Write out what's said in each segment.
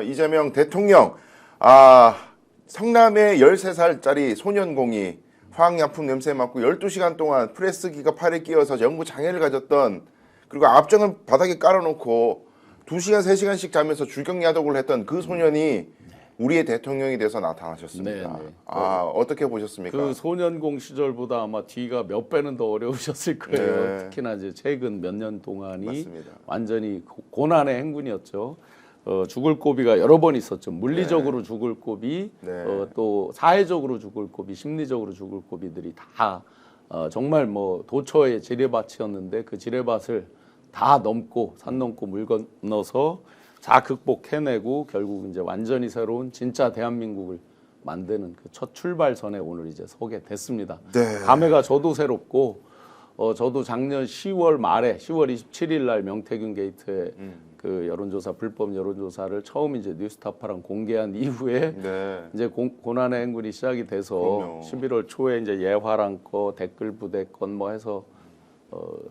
이재명 대통령 성남의 13살짜리 소년공이 화학약품 냄새 맡고 12시간 동안 프레스기가 팔에 끼어서 연구 장애를 가졌던, 그리고 압정은 바닥에 깔아놓고 2시간 3시간씩 자면서 주경야독을 했던 그 소년이 우리의 대통령이 돼서 나타나셨습니다. 네네. 어떻게 보셨습니까? 그 소년공 시절보다 아마 뒤가 몇 배는 더 어려우셨을 거예요. 네. 특히나 이제 최근 몇 년 동안이 맞습니다. 완전히 고난의 행군이었죠. 죽을 고비가 여러 번 있었죠. 물리적으로 죽을 고비, 네. 또 사회적으로 죽을 고비, 심리적으로 죽을 고비들이 다 정말 뭐 도처의 지뢰밭이었는데 그 지뢰밭을 다 넘고 산 넘고 물 건너서 다 극복해내고 결국 이제 완전히 새로운 진짜 대한민국을 만드는 그 첫 출발선에 오늘 이제 서게 됐습니다. 네. 감회가 저도 새롭고 저도 작년 10월 말에 10월 27일 날 명태균 게이트에 그 여론조사 불법 여론조사를 처음 이제 뉴스타파랑 공개한 이후에 네. 이제 고난의 행군이 시작이 돼서 그럼요. 11월 초에 이제 예화랑 거 댓글 부대 건 뭐 해서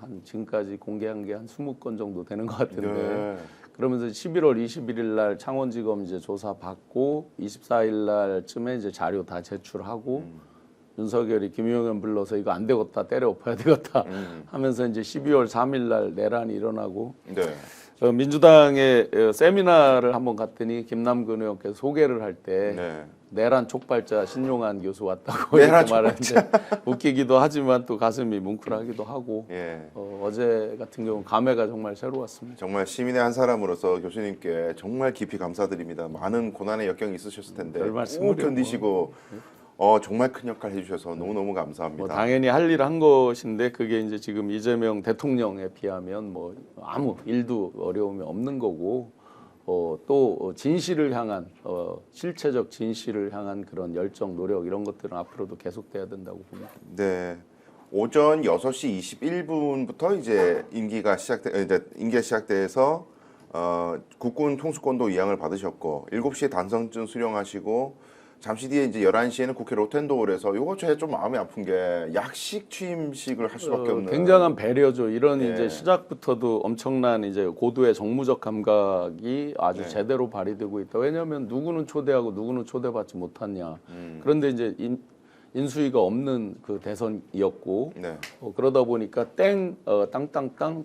한 지금까지 공개한 게 한 20건 정도 되는 것 같은데 네. 그러면서 11월 21일 날 창원지검 이제 조사 받고 24일 날쯤에 이제 자료 다 제출하고 윤석열이 김용현 불러서 이거 안 되겠다 때려 엎어야 되겠다 하면서 이제 12월 3일 날 내란이 일어나고 네. 민주당의 세미나를 한번 갔더니 김남근 의원께서 소개를 할 때 네. 내란 촉발자 신용한 교수 왔다고 내란 이렇게 말하는데 웃기기도 하지만 또 가슴이 뭉클하기도 하고 예. 어제 같은 경우는 감회가 정말 새로웠습니다. 정말 시민의 한 사람으로서 교수님께 정말 깊이 감사드립니다. 많은 고난의 역경이 있으셨을 텐데 별 꼭 말씀을요. 견디시고 정말 큰 역할 해주셔서 너무너무 감사합니다. 뭐 당연히 할 일 한 것인데 그게 이제 지금 이재명 대통령에 비하면 뭐 아무 일도 어려움이 없는 거고 또 진실을 향한 실체적 진실을 향한 그런 열정 노력 이런 것들은 앞으로도 계속돼야 된다고 봅니다. 네. 오전 6시 21분부터 이제 임기가 시작돼서 국군 통수권도 이양을 받으셨고 7시에 단성증 수령하시고 잠시 뒤에 이제 11시에는 국회 로텐도홀에서 요거 제가 좀 마음이 아픈 게 약식 취임식을 할 수밖에 없는 굉장한 배려죠. 이런 네. 이제 시작부터도 엄청난 이제 고도의 정무적 감각이 아주 네. 제대로 발휘되고 있다. 왜냐하면 누구는 초대하고 누구는 초대받지 못했냐. 그런데 이제 인수위가 없는 그 대선이었고 네. 그러다 보니까 땅땅땅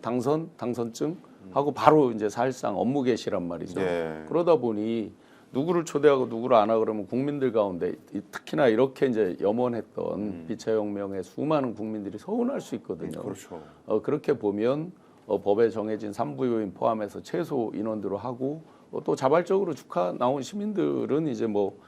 당선증 하고 바로 이제 사실상 업무 개시란 말이죠. 네. 그러다 보니 누구를 초대하고 누구를 안 하고 그러면 국민들 가운데 특히나 이렇게 이제 염원했던 빛의 혁명의 수많은 국민들이 서운할 수 있거든요. 그렇죠. 그렇게 보면 법에 정해진 3부 요인 포함해서 최소 인원들로 하고 또 자발적으로 축하 나온 시민들은 이제 뭐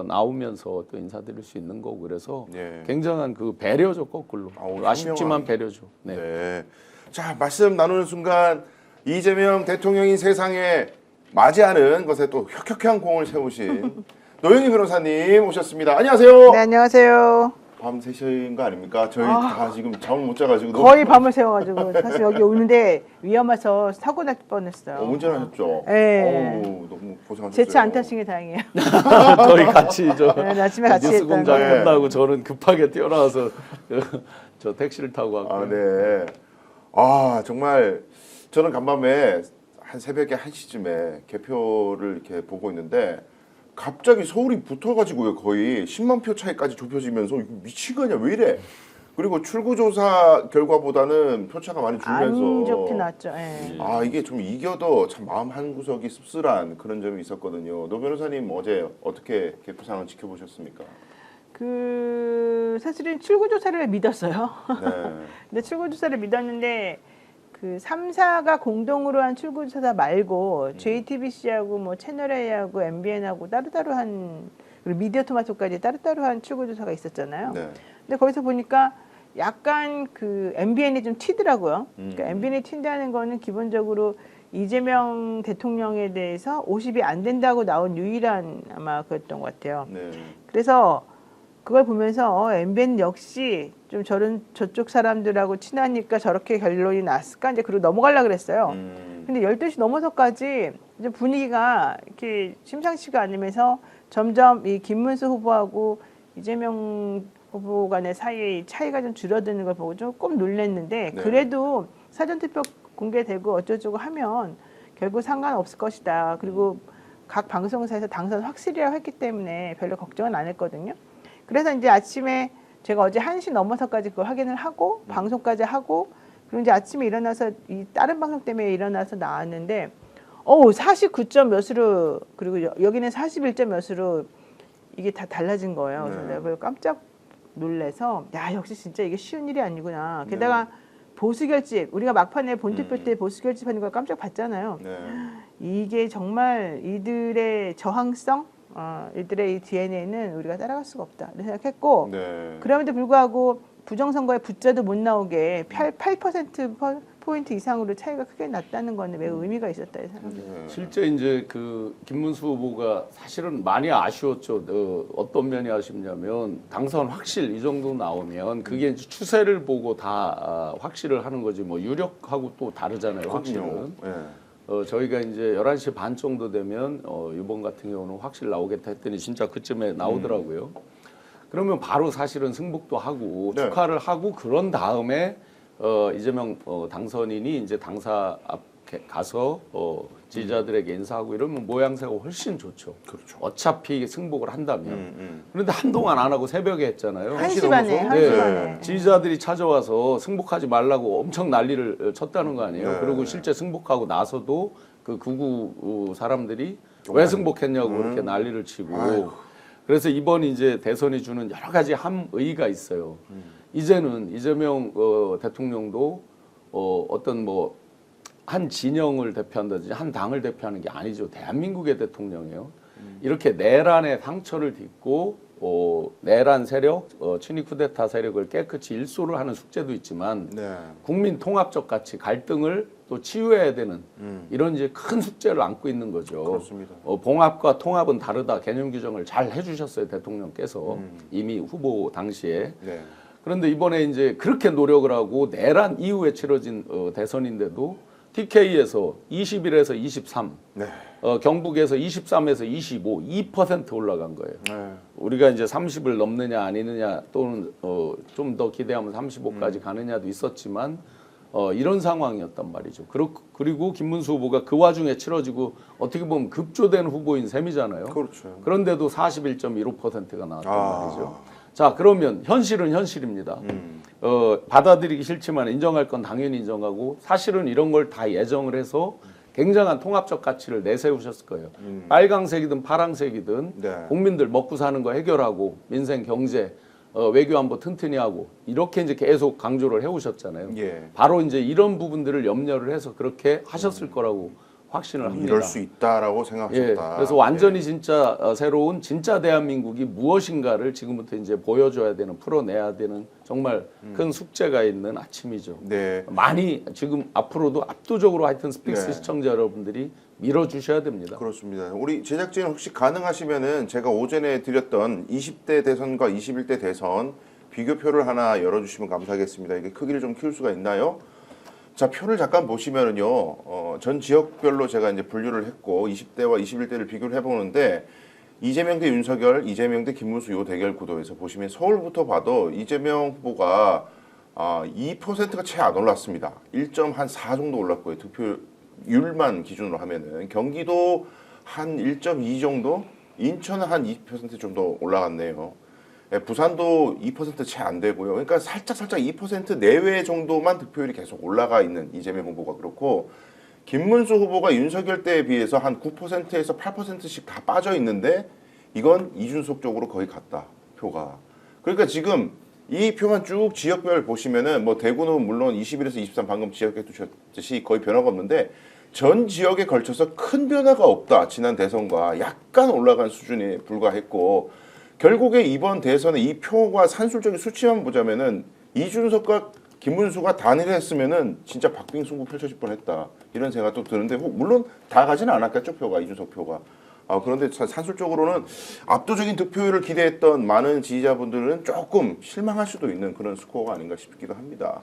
나오면서 또 인사드릴 수 있는 거고 그래서 네. 굉장한 그 배려죠 거꾸로 아쉽지만 배려죠. 네. 네. 자, 말씀 나누는 순간 이재명 대통령이 세상에 맞이하는 것에 또 혁혁한 공을 세우신 노영희 변호사님 오셨습니다. 안녕하세요. 네, 안녕하세요. 밤 3시인 거 아닙니까? 저희 다 지금 잠을 못 자가지고 거의 밤을 새워가지고 사실 여기 오는데 위험해서 사고 날 뻔했어요. 운전하셨죠? 네. 너무 고생하셨어요. 제 차 안 타신 게 다행이에요. 저희 같이 네, 아침에 같이 뉴스 했다가. 공장 네. 끝나고 저는 급하게 뛰어나와서 저 택시를 타고 왔고 네. 정말 저는 간밤에 한 새벽에 1시쯤에 개표를 이렇게 보고 있는데 갑자기 서울이 붙어가지고요. 거의 10만 표 차이까지 좁혀지면서 이거 미치겠냐 왜 이래? 그리고 출구조사 결과보다는 표차가 많이 줄면서 안 좋게 났죠. 네. 이게 좀 이겨도 참 마음 한 구석이 씁쓸한 그런 점이 있었거든요. 노 변호사님 어제 어떻게 개표 상황 지켜보셨습니까? 사실은 출구조사를 믿었어요. 네. 근데 출구조사를 믿었는데 그 3사가 공동으로 한 출구조사 말고 JTBC하고 뭐 채널A하고 MBN하고 따로따로 한 그리고 미디어토마토까지 따로따로 한 출구조사가 있었잖아요. 네. 근데 거기서 보니까 약간 그 MBN이 좀 튀더라고요. 그러니까 MBN이 튄다는 거는 기본적으로 이재명 대통령에 대해서 50이 안 된다고 나온 유일한 아마 그랬던 것 같아요. 네. 그래서 그걸 보면서 MBN 역시 좀 저쪽 사람들하고 친하니까 저렇게 결론이 났을까 이제 그리고 넘어가려고 그랬어요. 근데 12시 넘어서까지 이제 분위기가 이렇게 심상치가 않으면서 점점 이 김문수 후보하고 이재명 후보 간의 사이의 차이가 좀 줄어드는 걸 보고 조금 놀랐는데 네. 그래도 사전투표 공개되고 어쩌고저쩌고 하면 결국 상관없을 것이다. 그리고 각 방송사에서 당선 확실이라고 했기 때문에 별로 걱정은 안 했거든요. 그래서 이제 아침에 제가 어제 1시 넘어서까지 그걸 확인을 하고 방송까지 하고 그리고 이제 아침에 일어나서 이 다른 방송 때문에 일어나서 나왔는데 49점 몇으로 그리고 여기는 41점 몇으로 이게 다 달라진 거예요. 그래서 네. 내가 깜짝 놀래서 야 역시 진짜 이게 쉬운 일이 아니구나. 게다가 보수 결집 우리가 막판에 본투표 때 보수 결집하는 걸 깜짝 봤잖아요. 네. 이게 정말 이들의 저항성, 이들의 이 DNA는 우리가 따라갈 수가 없다 이렇게 생각했고 네. 그럼에도 불구하고 부정선거에 붙자도 못 나오게 8% 이상으로 차이가 크게 났다는 거는 매우 의미가 있었다 생각합니다. 네. 실제 이제 그 김문수 후보가 사실은 많이 아쉬웠죠. 어떤 면이 아쉽냐면 당선 확실 이 정도 나오면 그게 이제 추세를 보고 다 확실을 하는 거지 뭐 유력하고 또 다르잖아요. 확실은. 네. 저희가 이제 11시 반 정도 되면 이번 같은 경우는 확실 나오겠다 했더니 진짜 그쯤에 나오더라고요. 그러면 바로 사실은 승복도 하고 네. 축하를 하고 그런 다음에 이재명 당선인이 이제 당사 앞에 가서 지지자들에게 인사하고 이러면 모양새가 훨씬 좋죠. 그렇죠. 어차피 승복을 한다면. 그런데 한동안 안 하고 새벽에 했잖아요. 1시 반에, 넘어서? 1시 네. 반에. 지지자들이 찾아와서 승복하지 말라고 엄청 난리를 쳤다는 거 아니에요. 네. 그리고 실제 승복하고 나서도 그 구구 사람들이 왜 승복했냐고 그렇게 난리를 치고. 아이고. 그래서 이번 이제 대선이 주는 여러 가지 함의가 있어요. 이제는 이재명 대통령도 어떤 뭐 한 진영을 대표한다든지 한 당을 대표하는 게 아니죠. 대한민국의 대통령이에요. 이렇게 내란의 상처를 딛고 내란 세력, 친위 쿠데타 세력을 깨끗이 일소를 하는 숙제도 있지만 네. 국민 통합적 가치, 갈등을 또 치유해야 되는 이런 이제 큰 숙제를 안고 있는 거죠. 그렇습니다. 봉합과 통합은 다르다 개념 규정을 잘 해주셨어요 대통령께서 이미 후보 당시에. 네. 그런데 이번에 이제 그렇게 노력을 하고 내란 이후에 치러진 대선인데도 TK에서 21에서 23, 네. 경북에서 23에서 25, 2% 올라간 거예요. 네. 우리가 이제 30을 넘느냐 아니느냐 또는 좀 더 기대하면 35까지 가느냐도 있었지만 이런 상황이었단 말이죠. 그리고 김문수 후보가 그 와중에 치러지고 어떻게 보면 급조된 후보인 셈이잖아요. 그렇죠. 그런데도 41.15%가 나왔단 말이죠. 자, 그러면 현실은 현실입니다. 받아들이기 싫지만 인정할 건 당연히 인정하고 사실은 이런 걸 다 예정을 해서 굉장한 통합적 가치를 내세우셨을 거예요. 빨강색이든 파랑색이든 네. 국민들 먹고 사는 거 해결하고 민생 경제 외교 안보 튼튼히 하고 이렇게 이제 계속 강조를 해오셨잖아요. 예. 바로 이제 이런 부분들을 염려를 해서 그렇게 하셨을 거라고 확신을 합니다. 이럴 수 있다라고 생각하셨다. 예, 그래서 완전히 진짜 새로운 진짜 대한민국이 무엇인가를 지금부터 이제 보여줘야 되는 풀어내야 되는 정말 큰 숙제가 있는 아침이죠. 네. 많이 지금 앞으로도 압도적으로 하여튼 스픽스 네. 시청자 여러분들이 밀어주셔야 됩니다. 그렇습니다. 우리 제작진 혹시 가능하시면은 제가 오전에 드렸던 20대 대선과 21대 대선 비교표를 하나 열어주시면 감사하겠습니다. 이게 크기를 좀 키울 수가 있나요? 자, 표를 잠깐 보시면은요, 전 지역별로 제가 이제 분류를 했고 20대와 21대를 비교를 해보는데 이재명 대 윤석열, 이재명 대 김문수 요 대결 구도에서 보시면 서울부터 봐도 이재명 후보가 2%가 채 안 올랐습니다. 1.4 정도 올랐고요. 득표율만 기준으로 하면은 경기도 한 1.2 정도, 인천은 한 2% 정도 올라갔네요. 부산도 2% 채 안 되고요. 그러니까 살짝 2% 내외 정도만 득표율이 계속 올라가 있는 이재명 후보가 그렇고 김문수 후보가 윤석열 때에 비해서 한 9%에서 8%씩 다 빠져 있는데 이건 이준석 쪽으로 거의 갔다 표가. 그러니까 지금 이 표만 쭉 지역별 보시면은 뭐 대구는 물론 21에서 23 방금 지역에 두셨듯이 거의 변화가 없는데 전 지역에 걸쳐서 큰 변화가 없다. 지난 대선과 약간 올라간 수준에 불과했고 결국에 이번 대선에 이 표가 산술적인 수치만 보자면은 이준석과 김문수가 단일했으면은 진짜 박빙승부 펼쳐질 뻔했다 이런 생각도 드는데 물론 다 가지는 않았겠죠 표가 이준석 표가. 그런데 산술적으로는 압도적인 득표율을 기대했던 많은 지지자분들은 조금 실망할 수도 있는 그런 스코어가 아닌가 싶기도 합니다.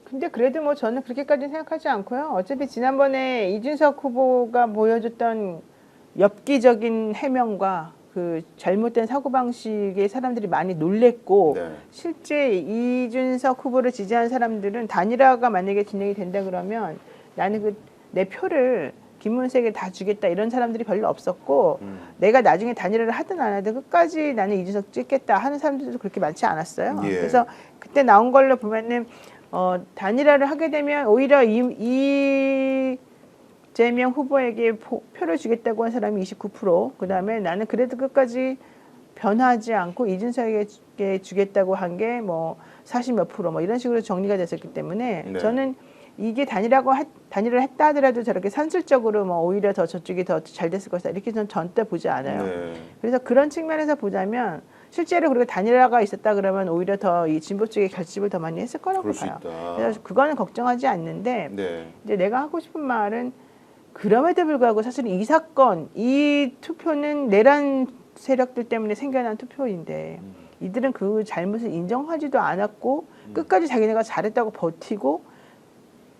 근데 그래도 뭐 저는 그렇게까지는 생각하지 않고요. 어차피 지난번에 이준석 후보가 보여줬던 엽기적인 해명과 그 잘못된 사고방식에 사람들이 많이 놀랬고 네. 실제 이준석 후보를 지지한 사람들은 단일화가 만약에 진행이 된다 그러면 나는 내 표를 김문수에게 다 주겠다 이런 사람들이 별로 없었고 내가 나중에 단일화를 하든 안 하든 끝까지 나는 이준석 찍겠다 하는 사람들도 그렇게 많지 않았어요. 예. 그래서 그때 나온 걸로 보면은 단일화를 하게 되면 오히려 이재명 후보에게 표를 주겠다고 한 사람이 29%, 그다음에 나는 그래도 끝까지 변하지 않고 이준석에게 주겠다고 한 게 뭐 40몇 프로 뭐 이런 식으로 정리가 됐었기 때문에 네. 저는 이게 단일화를 했다 하더라도 저렇게 산술적으로 뭐 오히려 더 저쪽이 더 잘 됐을 것이다 이렇게 저는 절대 보지 않아요. 네. 그래서 그런 측면에서 보자면 실제로 그렇게 단일화가 있었다 그러면 오히려 더 이 진보 쪽에 결집을 더 많이 했을 거라고 그럴 수 봐요. 있다. 그래서 그거는 걱정하지 않는데 네. 이제 내가 하고 싶은 말은 그럼에도 불구하고 사실 이 사건, 이 투표는 내란 세력들 때문에 생겨난 투표인데 이들은 그 잘못을 인정하지도 않았고 끝까지 자기네가 잘했다고 버티고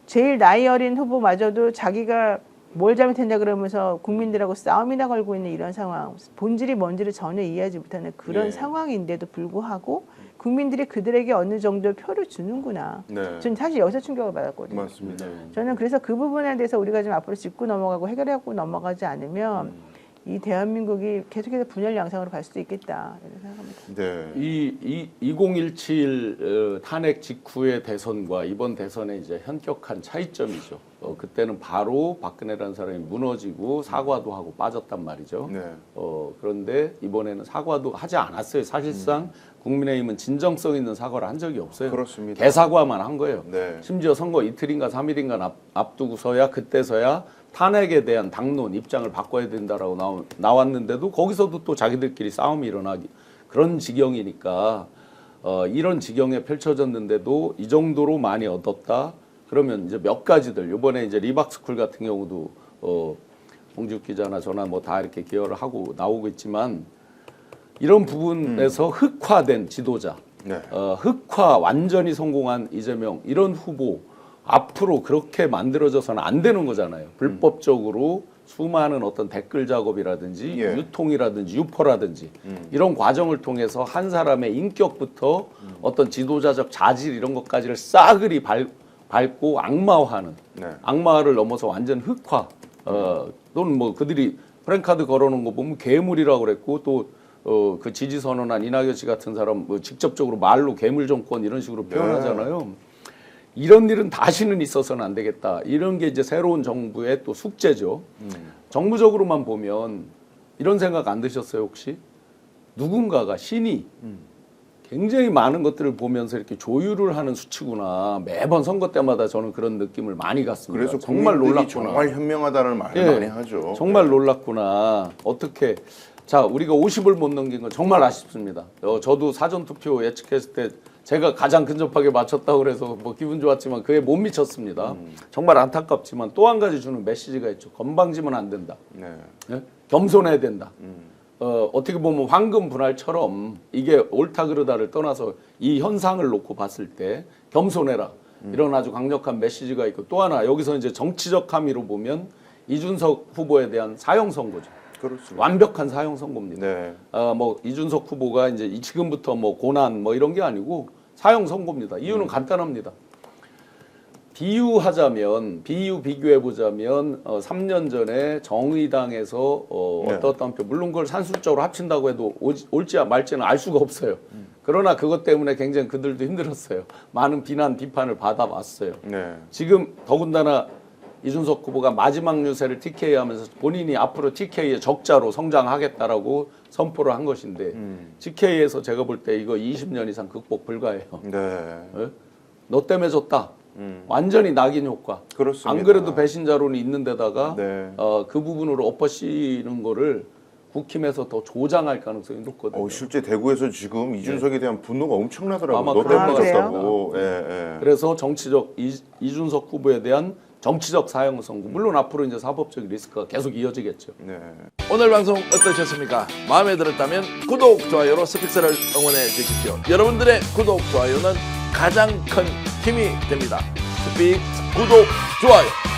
제일 나이 어린 후보마저도 자기가 뭘 잘못했냐 그러면서 국민들하고 싸움이나 걸고 있는 이런 상황, 본질이 뭔지를 전혀 이해하지 못하는 그런 네. 상황인데도 불구하고 국민들이 그들에게 어느 정도 표를 주는구나. 네. 저는 사실 여기서 충격을 받았거든요. 맞습니다. 저는 그래서 그 부분에 대해서 우리가 좀 앞으로 짚고 넘어가고 해결하고 넘어가지 않으면 이 대한민국이 계속해서 분열 양상으로 갈 수도 있겠다 이런 생각합니다. 네. 2017 탄핵 직후의 대선과 이번 대선의 이제 현격한 차이점이죠. 그때는 바로 박근혜라는 사람이 무너지고 사과도 하고 빠졌단 말이죠. 네. 그런데 이번에는 사과도 하지 않았어요. 사실상 국민의힘은 진정성 있는 사과를 한 적이 없어요. 그렇습니다. 대사과만 한 거예요. 네. 심지어 선거 이틀인가 3일인가 앞두고서야 그때서야 탄핵에 대한 당론 입장을 바꿔야 된다라고 나왔는데도 거기서도 또 자기들끼리 싸움이 일어나기 그런 지경이니까 이런 지경에 펼쳐졌는데도 이 정도로 많이 얻었다. 그러면 이제 몇 가지들 이번에 이제 리박스쿨 같은 경우도 홍지욱 기자나 저나 뭐 다 이렇게 기여를 하고 나오고 있지만 이런 부분에서 흑화된 지도자, 네. 흑화 완전히 성공한 이재명 이런 후보 앞으로 그렇게 만들어져서는 안 되는 거잖아요. 불법적으로 수많은 어떤 댓글 작업이라든지 예. 유통이라든지 유포라든지 이런 과정을 통해서 한 사람의 인격부터 어떤 지도자적 자질 이런 것까지를 싸그리 밟고 악마화하는 네. 악마를 넘어서 완전 흑화 또는 뭐 그들이 프랭카드 걸어놓은 거 보면 괴물이라고 그랬고 또 그 지지 선언한 이낙연 씨 같은 사람 뭐 직접적으로 말로 괴물 정권 이런 식으로 표현하잖아요. 이런 일은 다시는 있어서는 안 되겠다. 이런 게 이제 새로운 정부의 또 숙제죠. 정부적으로만 보면 이런 생각 안 드셨어요 혹시? 누군가가 신이 굉장히 많은 것들을 보면서 이렇게 조율을 하는 수치구나. 매번 선거 때마다 저는 그런 느낌을 많이 갔습니다. 그래서 정말 국민들이 놀랐구나. 정말 현명하다는 말을 예, 많이 하죠. 정말 놀랐구나. 어떻게 자 우리가 50을 못 넘긴 건 정말 아쉽습니다. 저도 사전 투표 예측했을 때 제가 가장 근접하게 맞췄다고 그래서 뭐 기분 좋았지만 그에 못 미쳤습니다. 정말 안타깝지만 또 한 가지 주는 메시지가 있죠. 건방지면 안 된다. 네. 예? 겸손해야 된다. 어떻게 보면 황금 분할처럼 이게 옳다 그르다를 떠나서 이 현상을 놓고 봤을 때 겸손해라. 이런 아주 강력한 메시지가 있고 또 하나 여기서 이제 정치적 함의로 보면 이준석 후보에 대한 사형 선고죠. 그렇습니다. 완벽한 사형 선고입니다. 네. 뭐 이준석 후보가 이제 지금부터 뭐 고난 뭐 이런 게 아니고 사형 선고입니다. 이유는 간단합니다. 비교해 보자면 3년 전에 정의당에서 네. 어떤 표 물론 그걸 산술적으로 합친다고 해도 옳지 말지는 알 수가 없어요. 그러나 그것 때문에 굉장히 그들도 힘들었어요. 많은 비난 비판을 받아왔어요. 네. 지금 더군다나 이준석 후보가 마지막 유세를 TK 하면서 본인이 앞으로 TK의 적자로 성장하겠다라고 선포를 한 것인데 TK에서 제가 볼 때 이거 20년 이상 극복 불가해요. 네. 예? 너 때문에 졌다. 완전히 낙인 효과. 그렇습니다. 안 그래도 배신자론이 있는 데다가 네. 그 부분으로 엎어씌는 거를 국힘에서 더 조장할 가능성이 높거든요. 실제 대구에서 지금 이준석에 대한 분노가 엄청나더라고요. 아마 너 때문에 그럴 졌다고. 예, 예. 그래서 정치적 이준석 후보에 대한 정치적 사형 선고. 물론 앞으로 이제 사법적 리스크가 계속 이어지겠죠. 네. 오늘 방송 어떠셨습니까? 마음에 들었다면 구독, 좋아요로 스픽스를 응원해 주십시오. 여러분들의 구독, 좋아요는 가장 큰 힘이 됩니다. 스픽스 구독, 좋아요.